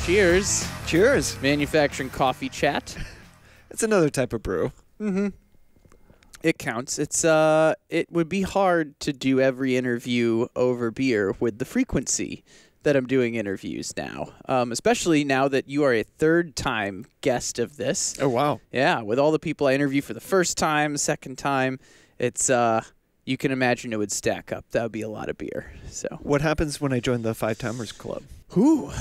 Cheers. Cheers. Manufacturing coffee chat. It's another type of brew. Mm-hmm. It counts. It would be hard to do every interview over beer with the frequency that I'm doing interviews now, especially now that you are a third-time guest of this. Oh, wow. Yeah, with all the people I interview for the first time, second time, it's you can imagine it would stack up. That would be a lot of beer. So what happens when I join the Five Timers Club? Ooh,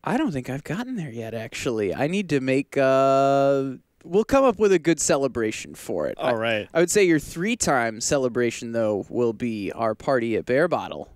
I don't think I've gotten there yet, actually. I need to make we'll come up with a good celebration for it. All right. I would say your 3-time celebration, though, will be our party at Bear Bottle.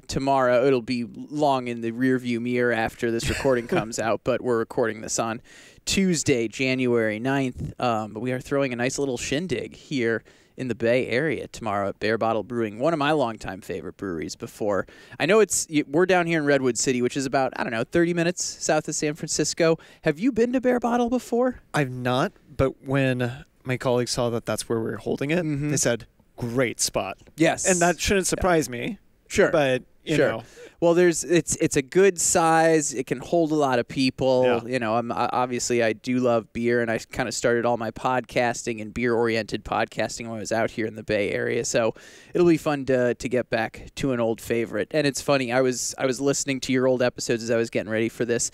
Tomorrow, it'll be long in the rearview mirror after this recording comes out, but we're recording this on Tuesday, January 9th. But we are throwing a nice little shindig here in the Bay Area tomorrow at Bear Bottle Brewing, one of my longtime favorite breweries before. I know we're down here in Redwood City, which is about, 30 minutes south of San Francisco. Have you been to Bear Bottle before? I've not, but when my colleagues saw that that's where we were holding it, they said, great spot. Yes. And that shouldn't surprise me. Sure. But, you know. Well, it's a good size. It can hold a lot of people. Yeah. You know, obviously I do love beer, and I kind of started all my podcasting and beer-oriented podcasting when I was out here in the Bay Area. So it'll be fun to get back to an old favorite. And it's funny, I was listening to your old episodes as I was getting ready for this.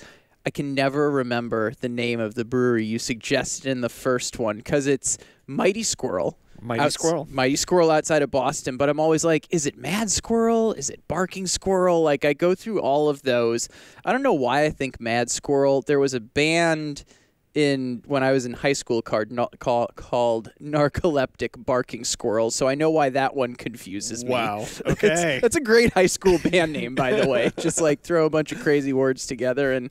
I can never remember the name of the brewery you suggested in the first one because it's Mighty Squirrel. Mighty Squirrel outside of Boston. But I'm always like, is it Mad Squirrel? Is it Barking Squirrel? Like, I go through all of those. I don't know why I think Mad Squirrel. There was a band when I was in high school called Narcoleptic Barking Squirrel, so I know why that one confuses me. Wow. Okay. That's a great high school band name, by the way. Just like throw a bunch of crazy words together and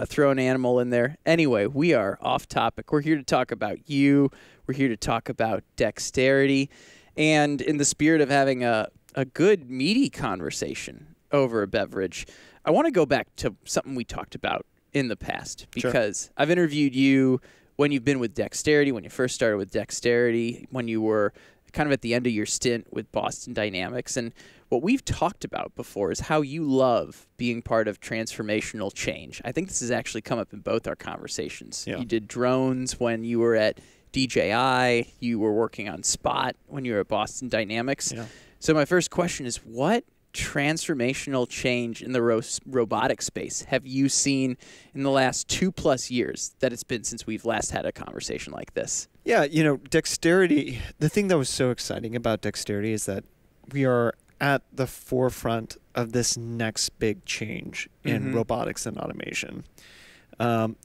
throw an animal in there. Anyway, we are off topic. We're here to talk about you. We're here to talk about Dexterity. And in the spirit of having a good, meaty conversation over a beverage, I want to go back to something we talked about in the past, because I've interviewed you when you've been with Dexterity, when you first started with Dexterity, when you were kind of at the end of your stint with Boston Dynamics. And what we've talked about before is how you love being part of transformational change. I think this has actually come up in both our conversations. Yeah. You did drones when you were at DJI. You were working on Spot when you were at Boston Dynamics. Yeah. So my first question is, what transformational change in the robotic space have you seen in the last 2+ years that it's been since we've last had a conversation like this? Yeah, you know, Dexterity, the thing that was so exciting about Dexterity is that we are at the forefront of this next big change in robotics and automation.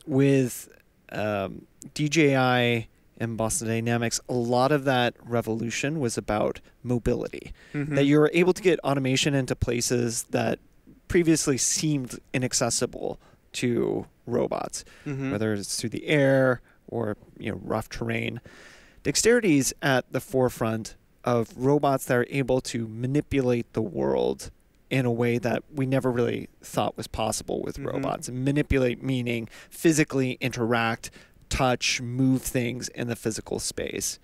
With DJI and Boston Dynamics, a lot of that revolution was about mobility. That you were able to get automation into places that previously seemed inaccessible to robots, whether it's through the air or rough terrain. Dexterity is at the forefront of robots that are able to manipulate the world in a way that we never really thought was possible with robots. And manipulate meaning physically interact, touch, move things in the physical space.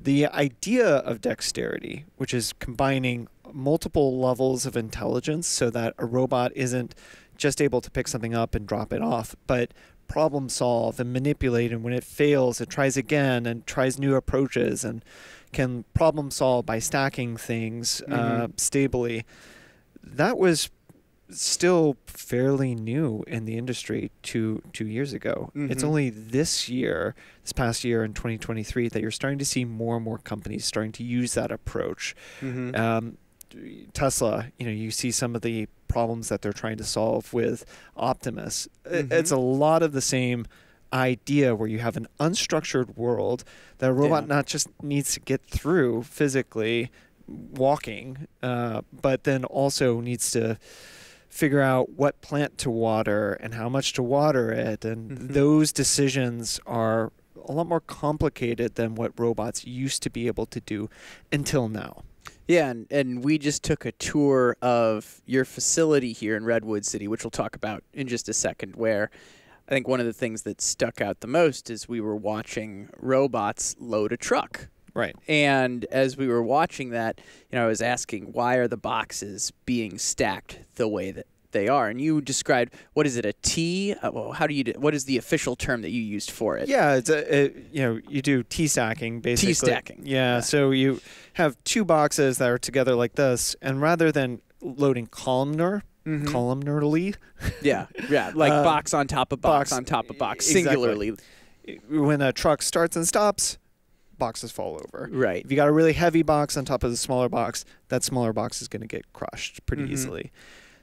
The idea of Dexterity, which is combining multiple levels of intelligence so that a robot isn't just able to pick something up and drop it off, but problem solve and manipulate, and when it fails, it tries again and tries new approaches and can problem solve by stacking things stably. That was still fairly new in the industry two years ago. It's only this past year in 2023, that you're starting to see more and more companies starting to use that approach. Tesla, you see some of the problems that they're trying to solve with Optimus. It's a lot of the same idea where you have an unstructured world that a robot not just needs to get through physically walking, but then also needs to figure out what plant to water and how much to water it. And those decisions are a lot more complicated than what robots used to be able to do until now. Yeah, and we just took a tour of your facility here in Redwood City, which we'll talk about in just a second, where I think one of the things that stuck out the most is we were watching robots load a truck. Right. And as we were watching that, I was asking, why are the boxes being stacked the way that they are? And you described, what is it, a T? What is the official term that you used for it? Yeah, it's you do T stacking basically. T stacking. Yeah, so you have two boxes that are together like this, and rather than loading columnarly. Yeah, like box on top of box on top of box, singularly. Exactly. When a truck starts and stops, boxes fall over. Right. If you got a really heavy box on top of the smaller box, that smaller box is going to get crushed pretty easily.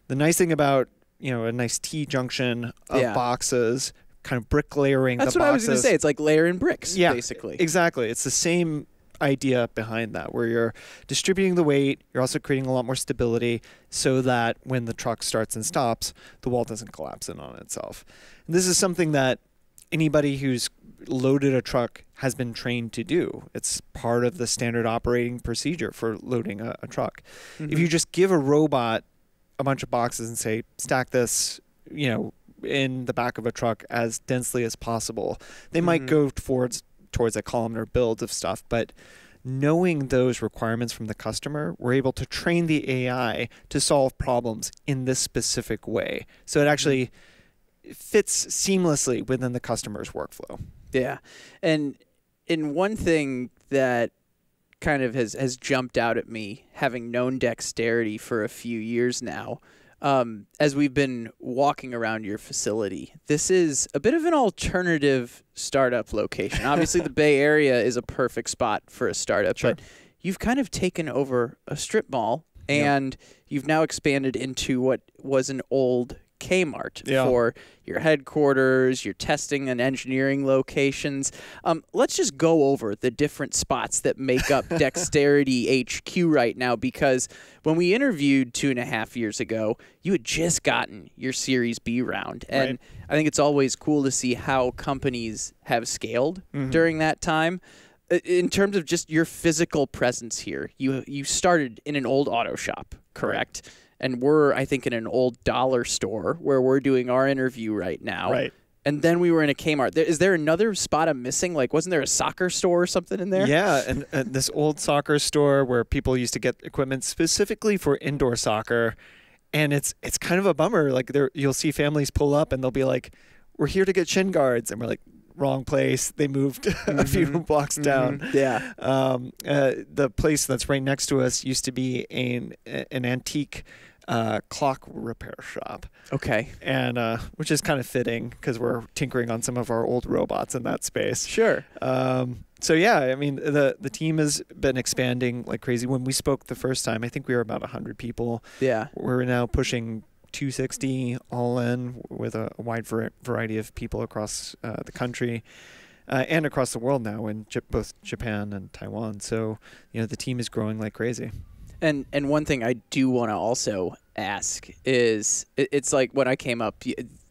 The nice thing about, a nice T junction of boxes, kind of brick layering That's the what boxes. I was going to say. It's like layering bricks, basically. Exactly. It's the same idea behind that, where you're distributing the weight, you're also creating a lot more stability so that when the truck starts and stops, the wall doesn't collapse in on itself. And this is something that anybody who's loaded a truck has been trained to do. It's part of the standard operating procedure for loading a truck. If you just give a robot a bunch of boxes and say, stack this, in the back of a truck as densely as possible, they might go towards a columnar build of stuff. But knowing those requirements from the customer, we're able to train the AI to solve problems in this specific way. So it actually fits seamlessly within the customer's workflow. Yeah. And one thing that kind of has jumped out at me, having known Dexterity for a few years now, as we've been walking around your facility, this is a bit of an alternative startup location. Obviously, the Bay Area is a perfect spot for a startup, but you've kind of taken over a strip mall, and you've now expanded into what was an old Kmart for your headquarters, your testing and engineering locations. Let's just go over the different spots that make up Dexterity HQ right now, because when we interviewed 2.5 years ago, you had just gotten your Series B round. And I think it's always cool to see how companies have scaled during that time. In terms of just your physical presence here, you started in an old auto shop, correct? Right. And we're, I think, in an old dollar store where we're doing our interview right now. Right. And then we were in a Kmart. Is there another spot I'm missing? Like, wasn't there a soccer store or something in there? Yeah, and this old soccer store where people used to get equipment specifically for indoor soccer. And it's kind of a bummer. Like, you'll see families pull up and they'll be like, we're here to get shin guards. And we're like, wrong place. They moved a few blocks down. Yeah. The place that's right next to us used to be an antique clock repair shop. Okay. And which is kind of fitting because we're tinkering on some of our old robots in that space. Sure. So yeah, I mean, the team has been expanding like crazy. When we spoke the first time, I think we were about 100 people. Yeah. We're now pushing 260 all in, with a wide variety of people across the country and across the world now, in both Japan and Taiwan. So, the team is growing like crazy. And one thing I do want to also ask is, it's like when I came up,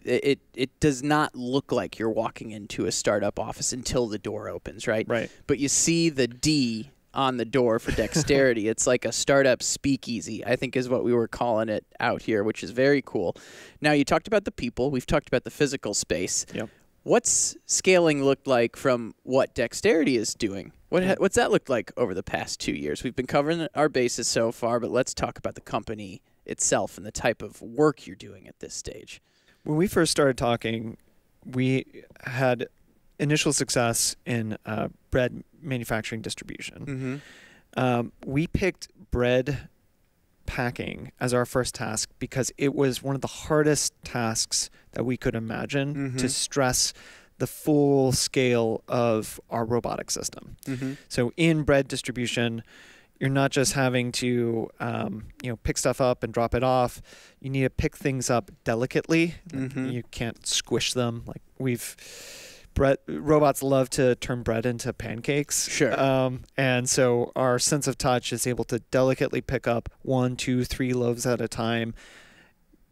it does not look like you're walking into a startup office until the door opens, right? Right. But you see the D on the door for Dexterity. It's like a startup speakeasy, I think is what we were calling it out here, which is very cool. Now, you talked about the people. We've talked about the physical space. Yep. What's scaling looked like from what Dexterity is doing? What's that looked like over the past 2 years? We've been covering our bases so far, but let's talk about the company itself and the type of work you're doing at this stage. When we first started talking, we had initial success in bread manufacturing distribution. We picked bread packing as our first task because it was one of the hardest tasks that we could imagine to stress the full scale of our robotic system. So in bread distribution, you're not just having to pick stuff up and drop it off. You need to pick things up delicately. You can't squish them. Like robots love to turn bread into pancakes. Sure. And so our sense of touch is able to delicately pick up 1, 2, 3 loaves at a time,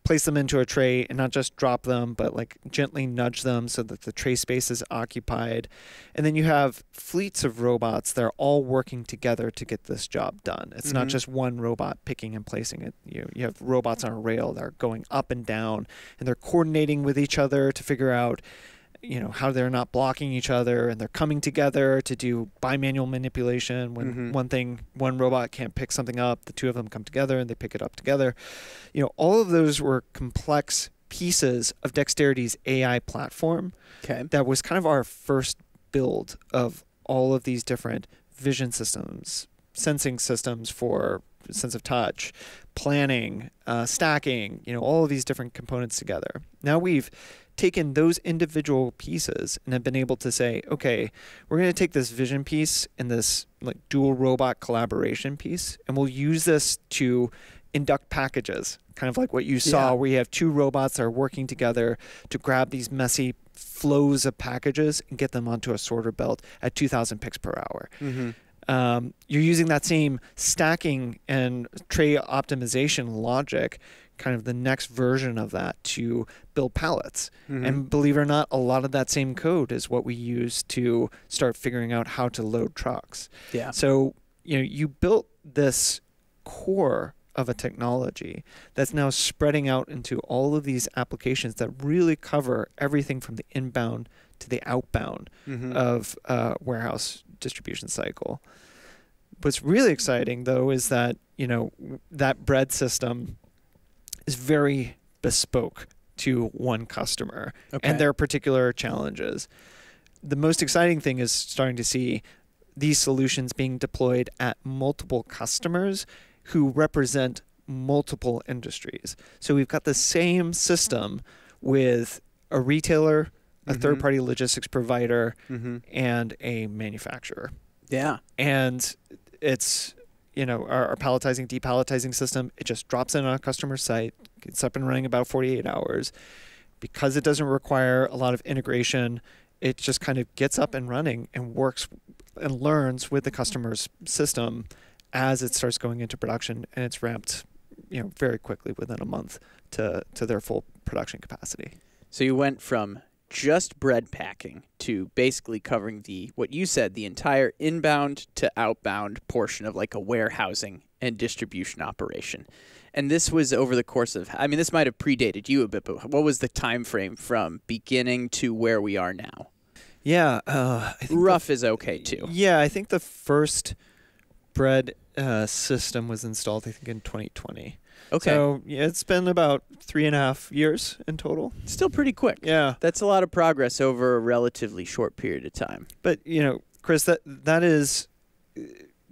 place them into a tray and not just drop them, but like gently nudge them so that the tray space is occupied. And then you have fleets of robots that are all working together to get this job done. It's not just one robot picking and placing it. You have robots on a rail that are going up and down, and they're coordinating with each other to figure out how they're not blocking each other, and they're coming together to do bimanual manipulation. When one robot can't pick something up, the two of them come together and they pick it up together. All of those were complex pieces of Dexterity's AI platform. Okay. That was kind of our first build of all of these different vision systems, sensing systems for sense of touch, planning, stacking, all of these different components together. Now we've taken those individual pieces and have been able to say, okay, we're going to take this vision piece and this like dual robot collaboration piece, and we'll use this to induct packages, kind of like what you saw, where you have two robots that are working together to grab these messy flows of packages and get them onto a sorter belt at 2,000 picks per hour. You're using that same stacking and tray optimization logic, kind of the next version of that, to build pallets. And believe it or not, a lot of that same code is what we use to start figuring out how to load trucks. Yeah. So, you built this core of a technology that's now spreading out into all of these applications that really cover everything from the inbound to the outbound of warehouse distribution cycle. What's really exciting, though, is that, that bread system is very bespoke to one customer and their particular challenges. The most exciting thing is starting to see these solutions being deployed at multiple customers who represent multiple industries. So we've got the same system with a retailer, a third-party logistics provider, and a manufacturer. Yeah. And it's, our palletizing, depalletizing system, it just drops in on a customer site, gets up and running about 48 hours. Because it doesn't require a lot of integration, it just kind of gets up and running and works and learns with the customer's system as it starts going into production, and it's ramped, very quickly within a month to their full production capacity. So you went from just bread packing to basically covering what you said, the entire inbound to outbound portion of like a warehousing and distribution operation. And this was over the course of, this might have predated you a bit, but what was the time frame from beginning to where we are now? Yeah. I think rough is okay too. Yeah, I think the first bread system was installed, I think, in 2020. Okay. So yeah, it's been about 3.5 years in total. Still pretty quick. Yeah. That's a lot of progress over a relatively short period of time. But, Chris, that is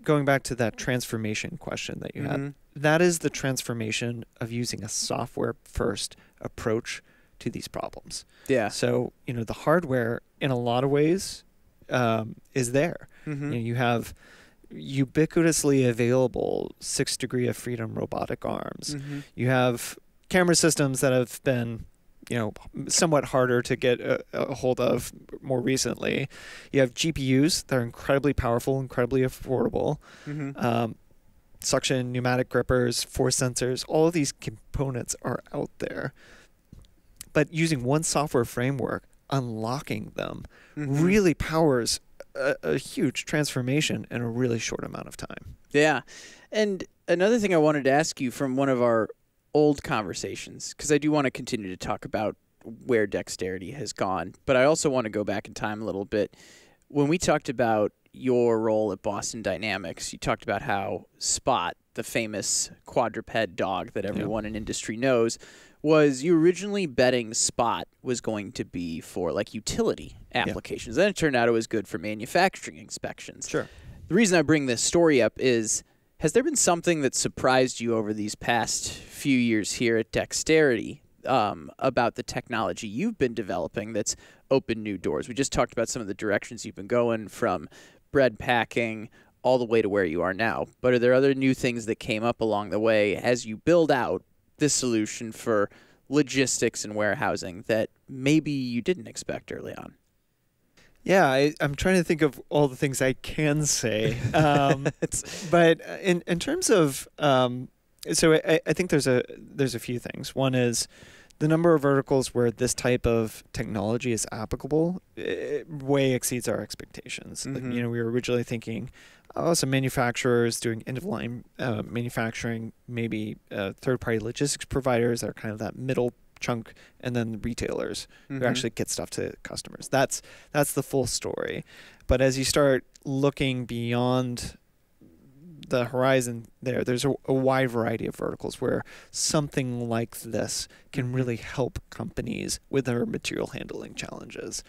going back to that transformation question that you had. That is the transformation of using a software-first approach to these problems. Yeah. So, the hardware, in a lot of ways, is there. You have ubiquitously available 6 degree of freedom robotic arms. You have camera systems that have been, somewhat harder to get a hold of more recently. You have GPUs that are incredibly powerful, incredibly affordable. Suction, pneumatic grippers, force sensors, all of these components are out there. But using one software framework, unlocking them really powers a huge transformation in a really short amount of time. Yeah. And another thing I wanted to ask you from one of our old conversations, because I do want to continue to talk about where Dexterity has gone, but I also want to go back in time a little bit. When we talked about your role at Boston Dynamics, you talked about how Spot, the famous quadruped dog that everyone in industry knows, was you originally betting Spot was going to be for like utility applications. Then it turned out it was good for manufacturing inspections. Sure. The reason I bring this story up is, has there been something that surprised you over these past few years here at Dexterity about the technology you've been developing that's opened new doors? We just talked about some of the directions you've been going, from bread packing all the way to where you are now. But are there other new things that came up along the way as you build out this solution for logistics and warehousing that maybe you didn't expect early on? Yeah, I'm trying to think of all the things I can say. But in terms of So I think there's a few things. One is the number of verticals where this type of technology is applicable way exceeds our expectations. Mm-hmm. You know, we were originally thinking, some manufacturers doing end-of-line manufacturing, maybe third-party logistics providers that are kind of that middle chunk, and then retailers who actually get stuff to customers. That's the full story. But as you start looking beyond the horizon there's a wide variety of verticals where something like this can really help companies with their material handling challenges.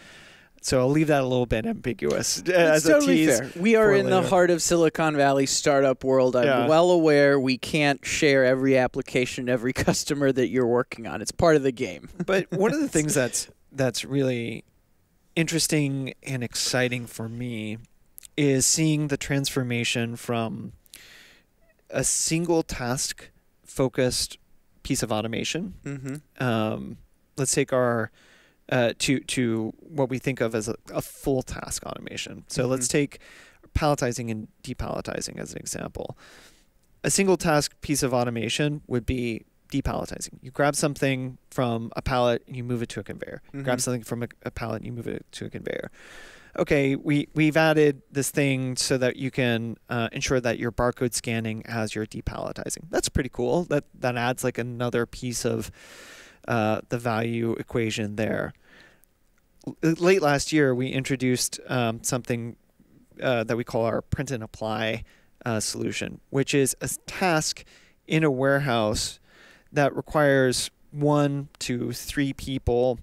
So I'll leave that a little bit ambiguous as a totally tease. Fair. We are in the heart of Silicon Valley startup world. I'm well aware we can't share every application, every customer that you're working on. It's part of the game. But one of the things that's really interesting and exciting for me is seeing the transformation from a single task focused piece of automation. Let's take our to what we think of as a full task automation. So let's take palletizing and depalletizing as an example. A single task piece of automation would be depalletizing. You grab something from a pallet and you move it to a conveyor. Grab something from a pallet and you move it to a conveyor. Okay, we've added this thing so that you can ensure that your barcode scanning as you're depalletizing. That's pretty cool. That adds like another piece of the value equation there. Late last year, we introduced something that we call our print and apply solution, which is a task in a warehouse that requires 1 to 3 people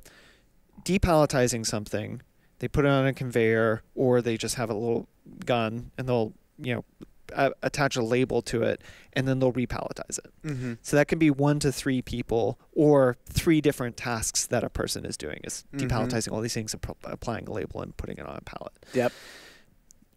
depalletizing something. They put it on a conveyor, or they just have a little gun and they'll, attach a label to it, and then they'll repalletize it. So that can be 1 to 3 people, or 3 different tasks that a person is doing, is depalletizing all these things, and applying a label and putting it on a pallet. Yep.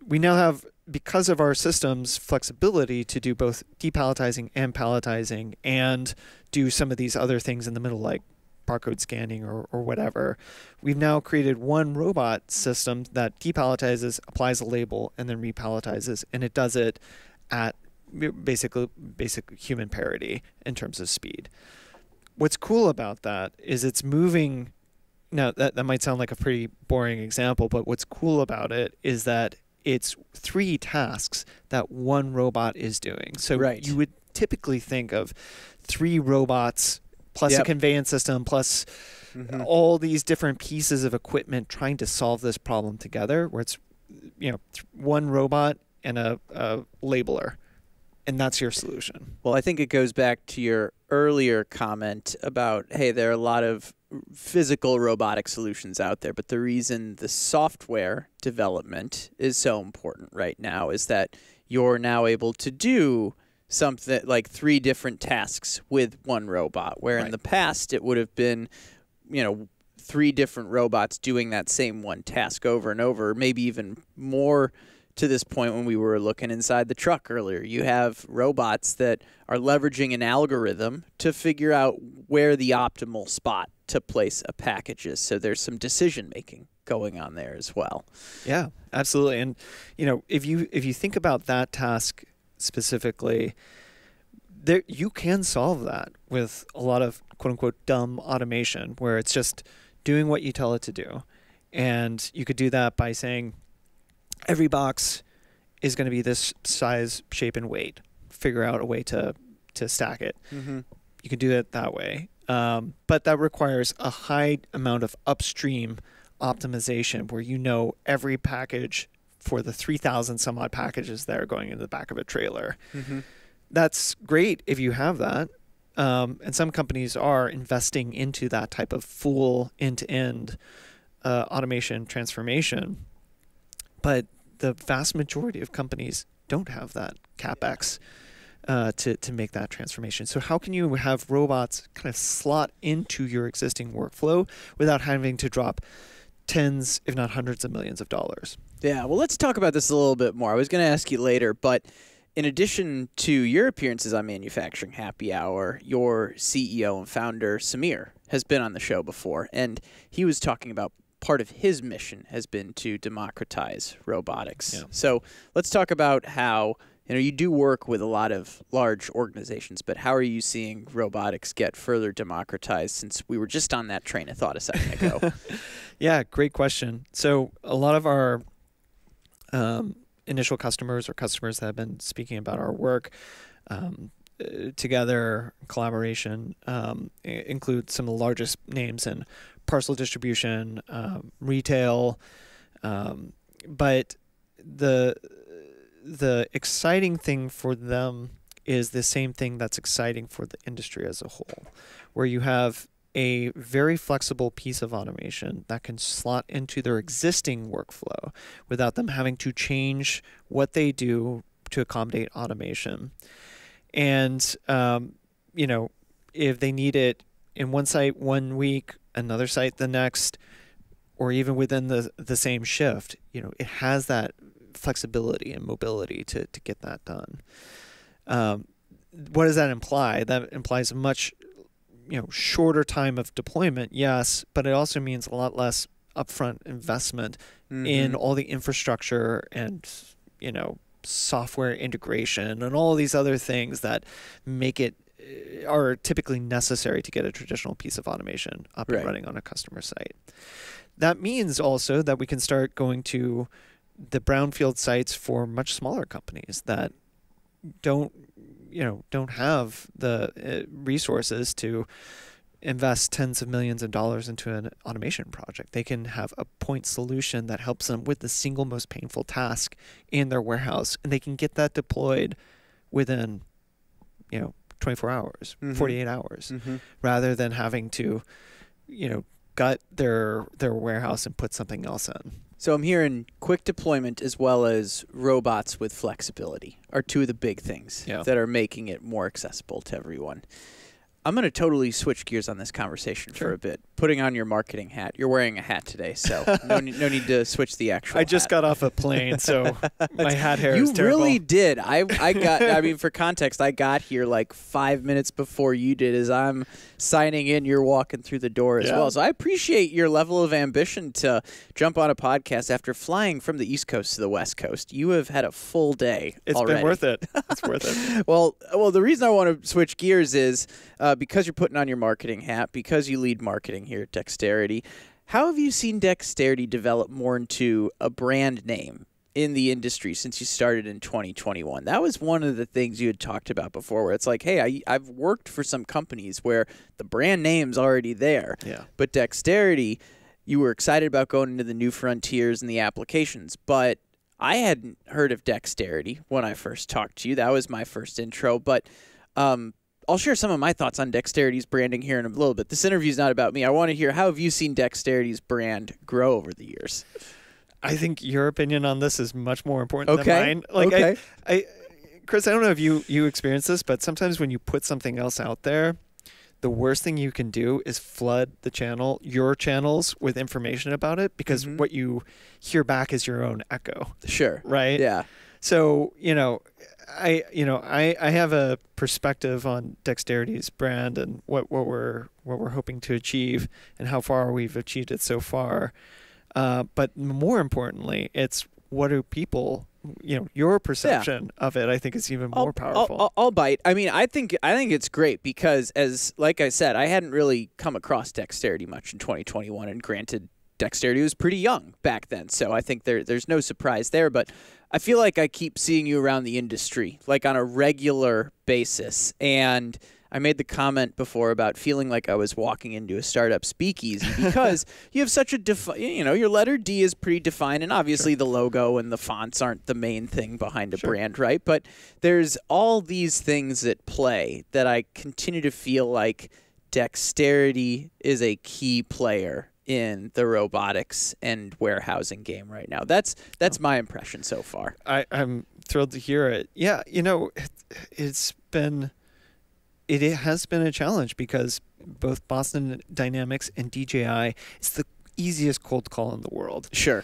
We now have, because of our system's flexibility to do both depalletizing and palletizing, and do some of these other things in the middle, like barcode scanning or whatever, we've now created one robot system that depalletizes, applies a label, and then repalletizes, and it does it at basic human parity in terms of speed. What's cool about that is it's moving. Now that might sound like a pretty boring example, but what's cool about it is that it's 3 tasks that one robot is doing. So you would typically think of 3 robots plus a conveyance system, plus all these different pieces of equipment trying to solve this problem together, where it's, one robot and a labeler, and that's your solution. Well, I think it goes back to your earlier comment about, hey, there are a lot of physical robotic solutions out there, but the reason the software development is so important right now is that you're now able to do something like 3 different tasks with one robot, where in the past it would have been, 3 different robots doing that same one task over and over, maybe even more to this point when we were looking inside the truck earlier. You have robots that are leveraging an algorithm to figure out where the optimal spot to place a package is. So there's some decision making going on there as well. Yeah, absolutely. And if you think about that task specifically, you can solve that with a lot of quote unquote dumb automation, where it's just doing what you tell it to do. And you could do that by saying every box is going to be this size, shape, and weight. Figure out a way to stack it. You can do it that way. But that requires a high amount of upstream optimization, where every package for the 3,000 some odd packages that are going in the back of a trailer. That's great if you have that. And some companies are investing into that type of full end-to-end automation transformation. But the vast majority of companies don't have that CapEx to make that transformation. So how can you have robots kind of slot into your existing workflow without having to drop tens, if not hundreds of millions of dollars? Yeah, well, let's talk about this a little bit more. I was going to ask you later, but in addition to your appearances on Manufacturing Happy Hour, your CEO and founder, Samir, has been on the show before, and he was talking about part of his mission has been to democratize robotics. Yeah. So let's talk about how you do work with a lot of large organizations, but how are you seeing robotics get further democratized, since we were just on that train of thought a second ago? Yeah, great question. So a lot of our initial customers or customers that have been speaking about our work together, collaboration, include some of the largest names in parcel distribution, retail, but the exciting thing for them is the same thing that's exciting for the industry as a whole, where you have a very flexible piece of automation that can slot into their existing workflow without them having to change what they do to accommodate automation. And, if they need it in one site 1 week, another site the next, or even within the same shift, it has that flexibility and mobility to get that done. What does that imply? That implies a much shorter time of deployment, yes, but it also means a lot less upfront investment in all the infrastructure and software integration and all these other things that are typically necessary to get a traditional piece of automation up and running on a customer site. That means also that we can start going to the brownfield sites for much smaller companies that don't have the resources to invest tens of millions of dollars into an automation project. They can have a point solution that helps them with the single most painful task in their warehouse, and they can get that deployed within 24 hours, 48 hours, rather than having to gut their warehouse and put something else in. So I'm hearing quick deployment as well as robots with flexibility are two of the big things that are making it more accessible to everyone. I'm going to totally switch gears on this conversation for a bit. Putting on your marketing hat. You're wearing a hat today, so no need to switch the actual I just got off a plane, so my hat hair is terrible. You really did. I mean, for context, I got here like 5 minutes before you did. As I'm signing in, you're walking through the door as well. So I appreciate your level of ambition to jump on a podcast after flying from the East Coast to the West Coast. You have had a full day already. It's been worth it. It's worth it. Well, the reason I want to switch gears is because you're putting on your marketing hat, because you lead marketing here at Dexterity. How have you seen Dexterity develop more into a brand name in the industry since you started in 2021? That was one of the things you had talked about before, where it's like, hey, I've worked for some companies where the brand name's already there. Yeah. But Dexterity, you were excited about going into the new frontiers and the applications, but I hadn't heard of Dexterity when I first talked to you. That was my first intro, but I'll share some of my thoughts on Dexterity's branding here in a little bit. This interview is not about me. I want to hear, how have you seen Dexterity's brand grow over the years? I think your opinion on this is much more important than mine. Chris, I don't know if you experience this, but sometimes when you put something else out there, the worst thing you can do is flood your channels with information about it, because what you hear back is your own echo. Sure. Right? Yeah. So, I have a perspective on Dexterity's brand and what we're hoping to achieve and how far we've achieved it so far. But more importantly, it's what do people, your perception of it, I think, is even more powerful. I'll bite. I mean, I think it's great because, like I said, I hadn't really come across Dexterity much in 2021, and granted, Dexterity was pretty young back then, so I think there's no surprise there. But I feel like I keep seeing you around the industry, like on a regular basis. And I made the comment before about feeling like I was walking into a startup speakeasy because you have such a your letter D is pretty defined, and obviously the logo and the fonts aren't the main thing behind a brand, right? But there's all these things at play that I continue to feel like Dexterity is a key player in the robotics and warehousing game right now. That's my impression so far. I'm thrilled to hear it. Yeah, it has been a challenge because both Boston Dynamics and DJI, it's the easiest cold call in the world. Sure.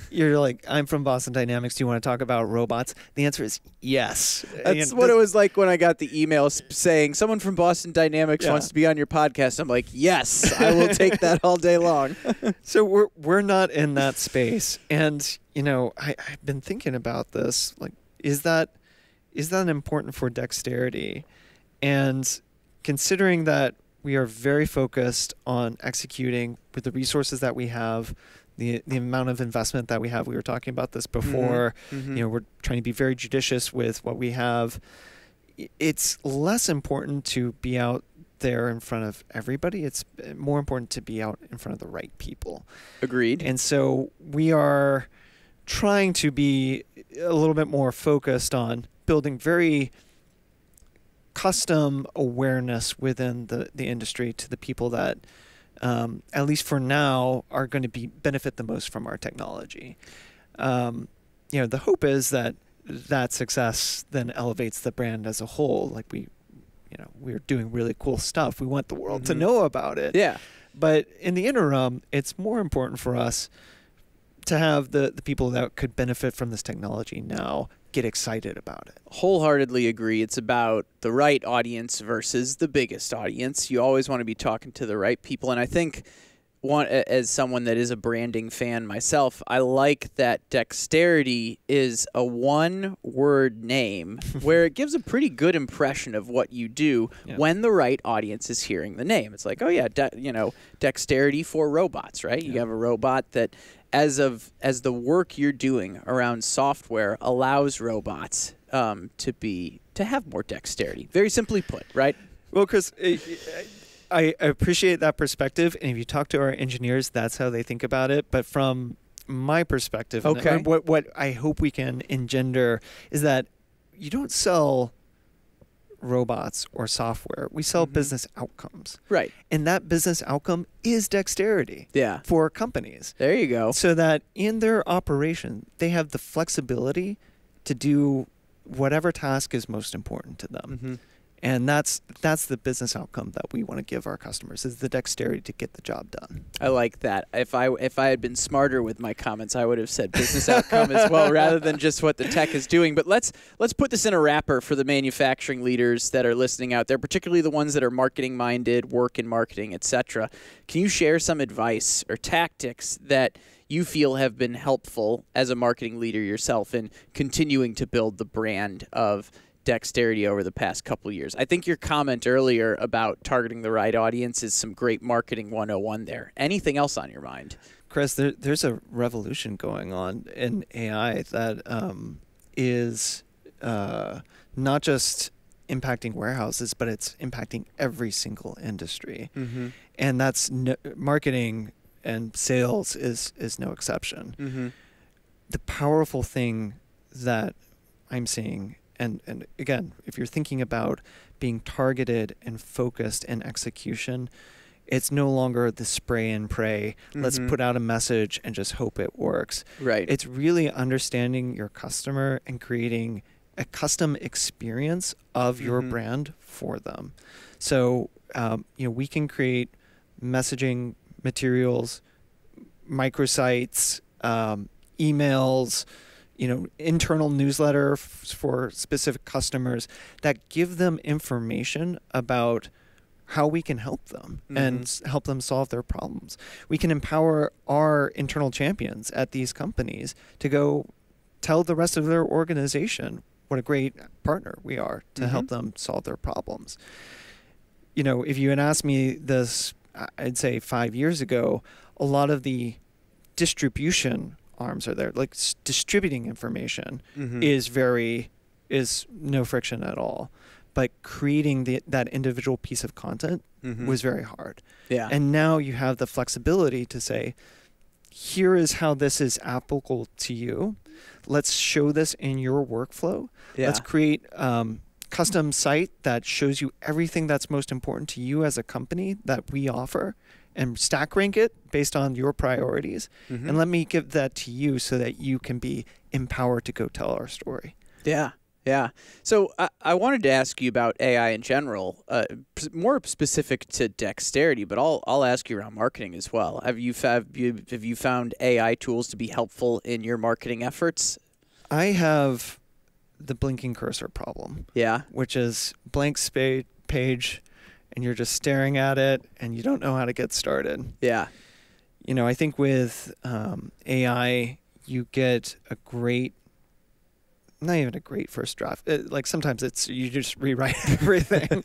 You're like, I'm from Boston Dynamics. Do you want to talk about robots? The answer is yes. That's what it was like when I got the email saying someone from Boston Dynamics wants to be on your podcast. I'm like, yes, I will take that all day long. So we're not in that space. And, I've been thinking about this. Like, is that is that important for Dexterity? And considering that we are very focused on executing with the resources that we have, the amount of investment that we have, we were talking about this before, we're trying to be very judicious with what we have. It's less important to be out there in front of everybody. It's more important to be out in front of the right people. Agreed. And so we are trying to be a little bit more focused on building very custom awareness within the industry to the people that, at least for now, are going to benefit the most from our technology. The hope is that success then elevates the brand as a whole. Like we're doing really cool stuff. We want the world to know about it. Yeah. But in the interim, it's more important for us to have the people that could benefit from this technology now get excited about it. Wholeheartedly agree. It's about the right audience versus the biggest audience. You always want to be talking to the right people. And I think, as someone that is a branding fan myself, I like that Dexterity is a one-word name where it gives a pretty good impression of what you do when the right audience is hearing the name. It's like, oh yeah, Dexterity for robots, right? You have a robot that, as the work you're doing around software allows robots to have more dexterity. Very simply put, right? Well, Chris, I appreciate that perspective, and if you talk to our engineers, that's how they think about it. But from my perspective, and what I hope we can engender is that you don't sell robots or software. We sell business outcomes. Right. And that business outcome is dexterity for companies. There you go. So that in their operation, they have the flexibility to do whatever task is most important to them. And that's the business outcome that we want to give our customers, is the dexterity to get the job done. I like that. If I had been smarter with my comments, I would have said business outcome as well, rather than just what the tech is doing. But let's put this in a wrapper for the manufacturing leaders that are listening out there, particularly the ones that are marketing minded, work in marketing, etc. Can you share some advice or tactics that you feel have been helpful as a marketing leader yourself in continuing to build the brand of Dexterity over the past couple of years? I think your comment earlier about targeting the right audience is some great marketing 101 there. Anything else on your mind? Chris, there's a revolution going on in AI that is not just impacting warehouses, but it's impacting every single industry. And that's marketing and sales is no exception. The powerful thing that I'm seeing, and again, if you're thinking about being targeted and focused in execution, it's no longer the spray and pray. Let's put out a message and just hope it works. Right. It's really understanding your customer and creating a custom experience of your brand for them. So, we can create messaging materials, microsites, emails, internal newsletter for specific customers that give them information about how we can help them and help them solve their problems. We can empower our internal champions at these companies to go tell the rest of their organization what a great partner we are to help them solve their problems. If you had asked me this, I'd say 5 years ago, a lot of the distribution arms are there, like distributing information is no friction at all, but creating that individual piece of content was very hard. And now you have the flexibility to say, here is how this is applicable to you. Let's show this in your workflow. Let's create custom site that shows you everything that's most important to you as a company that we offer, and stack rank it based on your priorities. And let me give that to you so that you can be empowered to go tell our story. Yeah. So I wanted to ask you about AI in general, more specific to Dexterity, but I'll ask you around marketing as well. Have you found AI tools to be helpful in your marketing efforts? I have the blinking cursor problem. Which is blank page, and you're just staring at it, and you don't know how to get started. I think with AI, you get a great not even a great first draft. Like sometimes it's you just rewrite everything.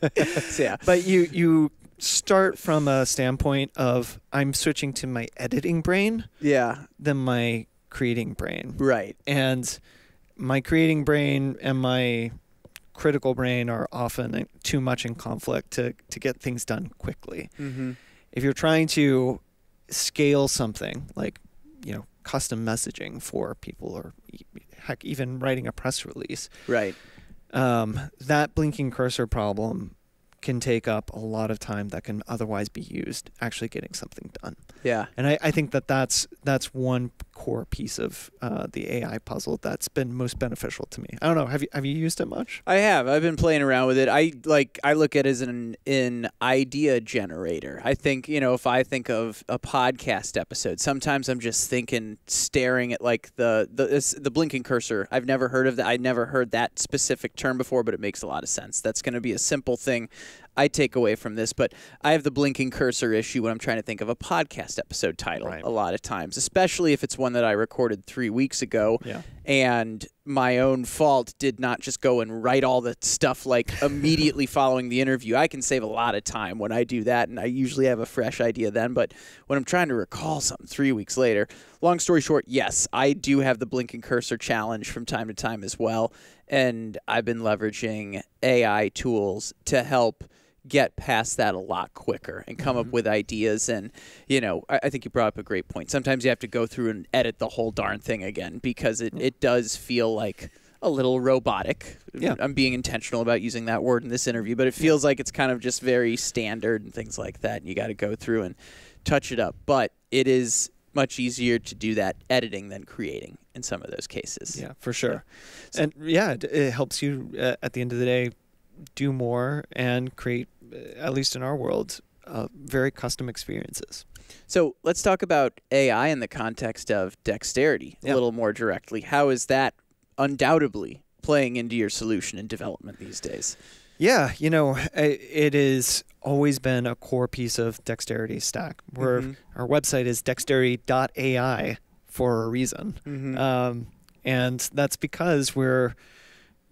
Yeah. But you start from a standpoint of I'm switching to my editing brain than my creating brain. Right. And my creating brain and my critical brain are often too much in conflict to get things done quickly. Mm-hmm. If you're trying to scale something like, custom messaging for people, or heck, even writing a press release, right, that blinking cursor problem can take up a lot of time that can otherwise be used actually getting something done. Yeah. And I think that's one core piece of the AI puzzle that's been most beneficial to me. I don't know. Have you used it much? I have. I've been playing around with it. I look at it as an idea generator. I think, if I think of a podcast episode, sometimes I'm just staring at like the blinking cursor. I've never heard of that. I never heard that specific term before, but it makes a lot of sense. That's going to be a simple thing I take away from this, but I have the blinking cursor issue when I'm trying to think of a podcast episode title a lot of times, especially if it's one that I recorded 3 weeks ago and my own fault did not just go and write all the stuff like immediately following the interview. I can save a lot of time when I do that, and I usually have a fresh idea then, but when I'm trying to recall something 3 weeks later, long story short, yes, I do have the blinking cursor challenge from time to time as well, and I've been leveraging AI tools to help get past that a lot quicker and come up with ideas. And, I think you brought up a great point. Sometimes you have to go through and edit the whole darn thing again because it does feel like a little robotic. Yeah. I'm being intentional about using that word in this interview, but it feels like it's kind of just very standard and things like that. And you got to go through and touch it up. But it is much easier to do that editing than creating in some of those cases. Yeah, for sure. So, and it helps you at the end of the day do more and create, at least in our world, very custom experiences. So let's talk about AI in the context of Dexterity a little more directly. How is that undoubtedly playing into your solution and development these days? Yeah, it has always been a core piece of Dexterity stack. Our website is dexterity.ai for a reason. And that's because we're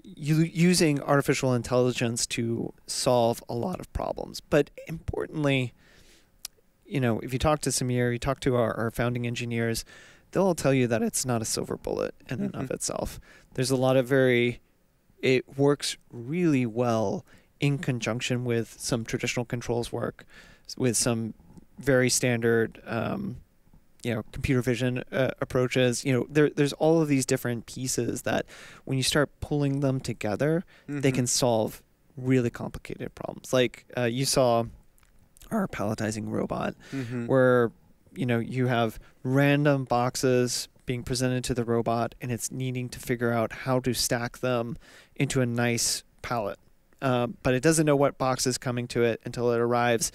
using artificial intelligence to solve a lot of problems. But importantly, if you talk to Samir, you talk to our founding engineers, they'll all tell you that it's not a silver bullet in and of itself. There's a lot of it works really well in conjunction with some traditional controls work, with some very standard computer vision approaches. There's all of these different pieces that when you start pulling them together, they can solve really complicated problems. Like you saw our palletizing robot, where you have random boxes being presented to the robot, and it's needing to figure out how to stack them into a nice pallet. But it doesn't know what box is coming to it until it arrives,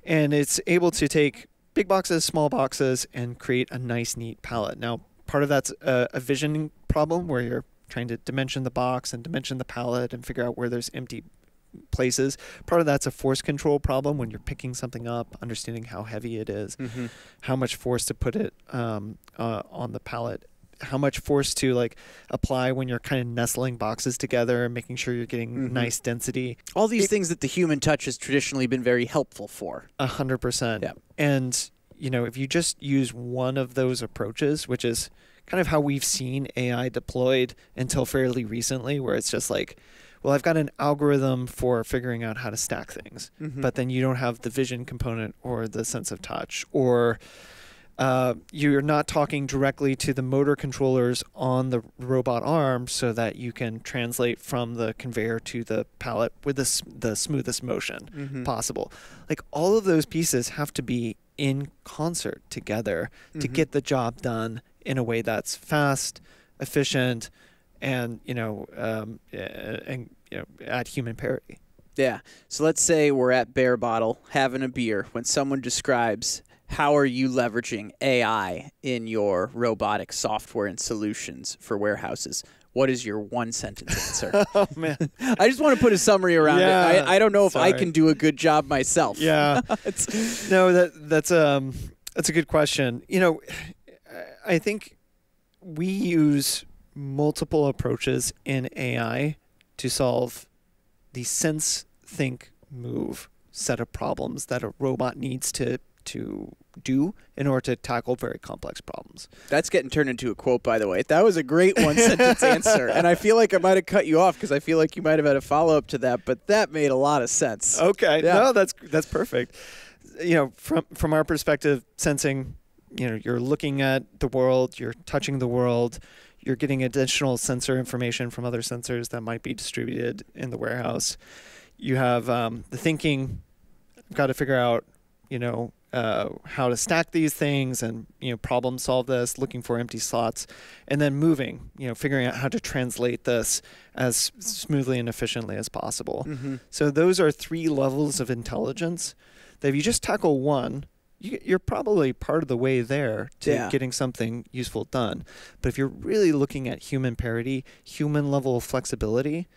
and it's able to take big boxes, small boxes, and create a nice, neat palette. Now, part of that's a vision problem where you're trying to dimension the box and dimension the palette and figure out where there's empty places. Part of that's a force control problem when you're picking something up, understanding how heavy it is, how much force to put it on the palette, how much force to apply when you're kind of nestling boxes together and making sure you're getting nice density. All these things that the human touch has traditionally been very helpful for. 100%. Yeah. And, if you just use one of those approaches, which is kind of how we've seen AI deployed until fairly recently, where it's just like, well, I've got an algorithm for figuring out how to stack things, but then you don't have the vision component or the sense of touch, or you're not talking directly to the motor controllers on the robot arm so that you can translate from the conveyor to the pallet with the smoothest motion possible. Like all of those pieces have to be in concert together to get the job done in a way that's fast, efficient, and at human parity. Yeah. So let's say we're at Bear Bottle having a beer. When someone describes how are you leveraging AI in your robotic software and solutions for warehouses, what is your one-sentence answer? Oh, man. I just want to put a summary around it. I don't know if I can do a good job myself. Yeah. No, that's a good question. I think we use multiple approaches in AI to solve the sense, think, move set of problems that a robot needs to do in order to tackle very complex problems. That's getting turned into a quote, by the way. That was a great one-sentence answer, and I feel like I might have cut you off because I feel like you might have had a follow-up to that, but that made a lot of sense. Okay, yeah. No, that's perfect. You know, from our perspective, sensing, you know, you're looking at the world, you're touching the world, you're getting additional sensor information from other sensors that might be distributed in the warehouse. You have the thinking, got to figure out, you know, how to stack these things and, you know, problem solve this, looking for empty slots, and then moving, you know, figuring out how to translate this as smoothly and efficiently as possible. Mm-hmm. So those are 3 levels of intelligence that if you just tackle one, you're probably part of the way there to getting something useful done. But if you're really looking at human parity, human level of flexibility,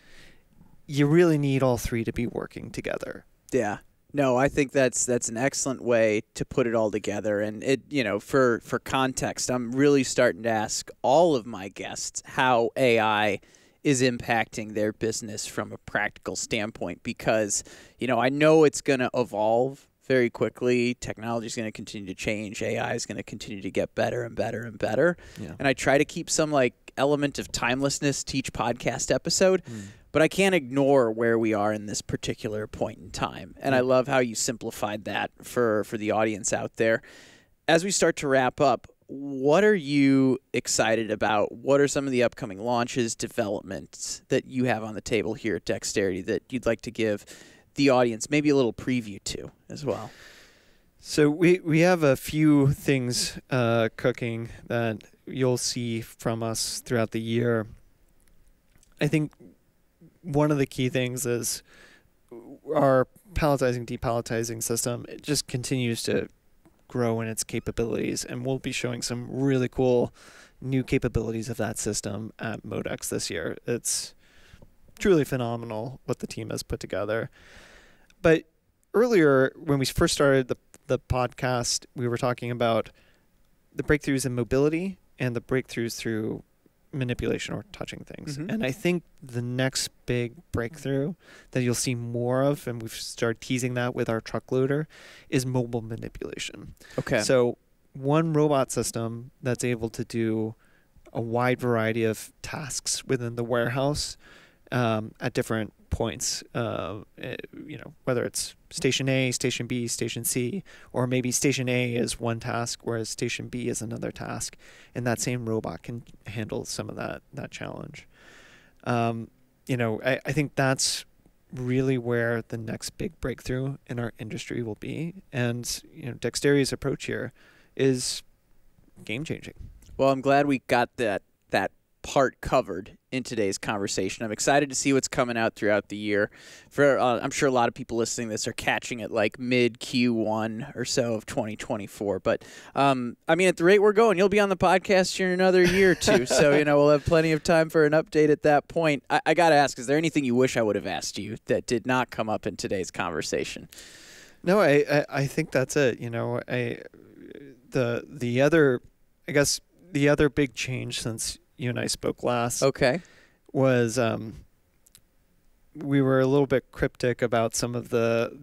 you really need all 3 to be working together. Yeah. No, I think that's an excellent way to put it all together. And it, you know, for context, I'm really starting to ask all of my guests how AI is impacting their business from a practical standpoint, because, you know, I know it's going to evolve very quickly. Technology is going to continue to change. AI is going to continue to get better and better and better. Yeah. And I try to keep some like element of timelessness to each podcast episode. But I can't ignore where we are in this particular point in time. And I love how you simplified that for the audience out there. As we start to wrap up, what are you excited about? What are some of the upcoming launches, developments that you have on the table here at Dexterity that you'd like to give the audience maybe a little preview to as well? So we have a few things cooking that you'll see from us throughout the year. I think one of the key things is our palletizing, depalletizing system. It just continues to grow in its capabilities, and we'll be showing some really cool new capabilities of that system at Modex this year. It's truly phenomenal what the team has put together. But earlier, when we first started the podcast, we were talking about the breakthroughs in mobility and the breakthroughs through manipulation or touching things. Mm-hmm. And I think the next big breakthrough that you'll see more of, and we've started teasing that with our truck loader, is mobile manipulation. Okay. So one robot system that's able to do a wide variety of tasks within the warehouse at different points, you know, whether it's station A, station B, station C, or maybe station A is one task, whereas station B is another task, and that same robot can handle some of that challenge. You know, I think that's really where the next big breakthrough in our industry will be, and you know, Dexterity's approach here is game-changing. Well, I'm glad we got that part covered in today's conversation. I'm excited to see what's coming out throughout the year. I'm sure a lot of people listening to this are catching it like mid Q1 or so of 2024. But I mean, at the rate we're going, you'll be on the podcast here in another year or two. So, you know, we'll have plenty of time for an update at that point. I got to ask, is there anything you wish I would have asked you that did not come up in today's conversation? No, I think that's it. You know, the other big change since you and I spoke last was we were a little bit cryptic about some of the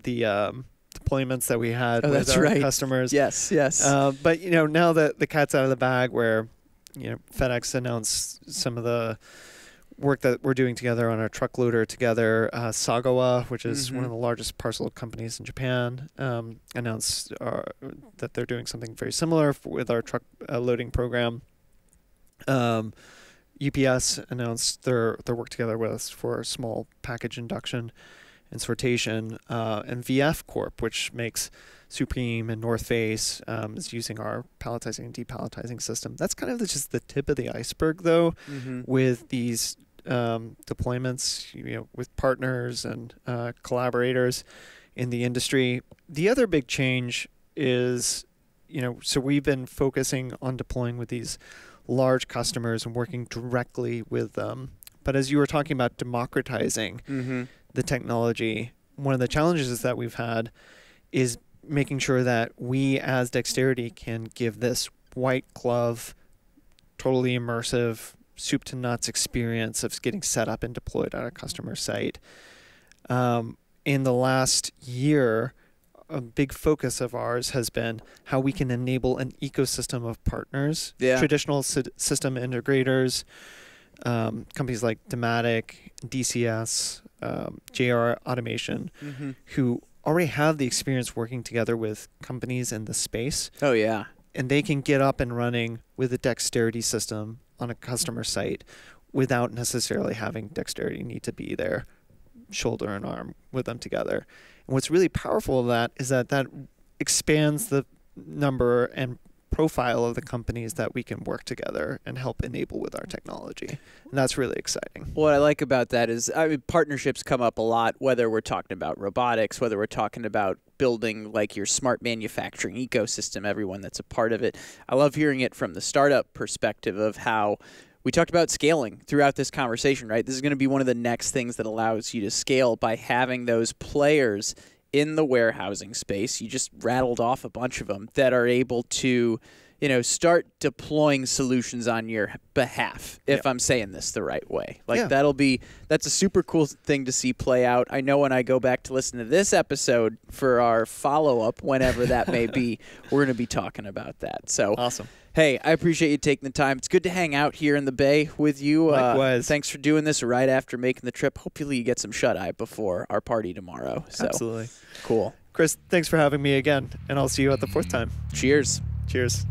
deployments that we had with our customers. Yes. But you know, now that the cat's out of the bag, where you know FedEx announced some of the work that we're doing together on our truck loader together, Sagawa, which is one of the largest parcel companies in Japan, announced that they're doing something very similar with our truck loading program. UPS announced their work together with us for small package induction and sortation, and VF Corp, which makes Supreme and North Face, is using our palletizing and depalletizing system. That's kind of just the tip of the iceberg, though, with these deployments, you know, with partners and collaborators in the industry. The other big change is, you know, so we've been focusing on deploying with these large customers and working directly with them. But as you were talking about democratizing the technology, one of the challenges that we've had is making sure that we as Dexterity can give this white glove, totally immersive soup to nuts experience of getting set up and deployed on a customer site. In the last year, a big focus of ours has been how we can enable an ecosystem of partners, traditional system integrators, companies like Dematic, DCS, JR Automation, who already have the experience working together with companies in the space. Oh, yeah. And they can get up and running with a Dexterity system on a customer site without necessarily having Dexterity need to be there, shoulder and arm with them together. And what's really powerful of that is that that expands the number and profile of the companies that we can work together and help enable with our technology. And that's really exciting. What I like about that is, I mean, partnerships come up a lot, whether we're talking about robotics, whether we're talking about building like your smart manufacturing ecosystem, everyone that's a part of it. I love hearing it from the startup perspective of how we talked about scaling throughout this conversation, right? This is going to be one of the next things that allows you to scale by having those players in the warehousing space. You just rattled off a bunch of them that are able to, start deploying solutions on your behalf, if I'm saying this the right way. Like that's a super cool thing to see play out. I know when I go back to listen to this episode for our follow-up, whenever that may be, we're going to be talking about that. So awesome. Hey, I appreciate you taking the time. It's good to hang out here in the Bay with you. Likewise. Thanks for doing this right after making the trip. Hopefully you get some shut-eye before our party tomorrow. So, absolutely. Cool. Chris, thanks for having me again, and I'll see you at the fourth time. Cheers. Cheers.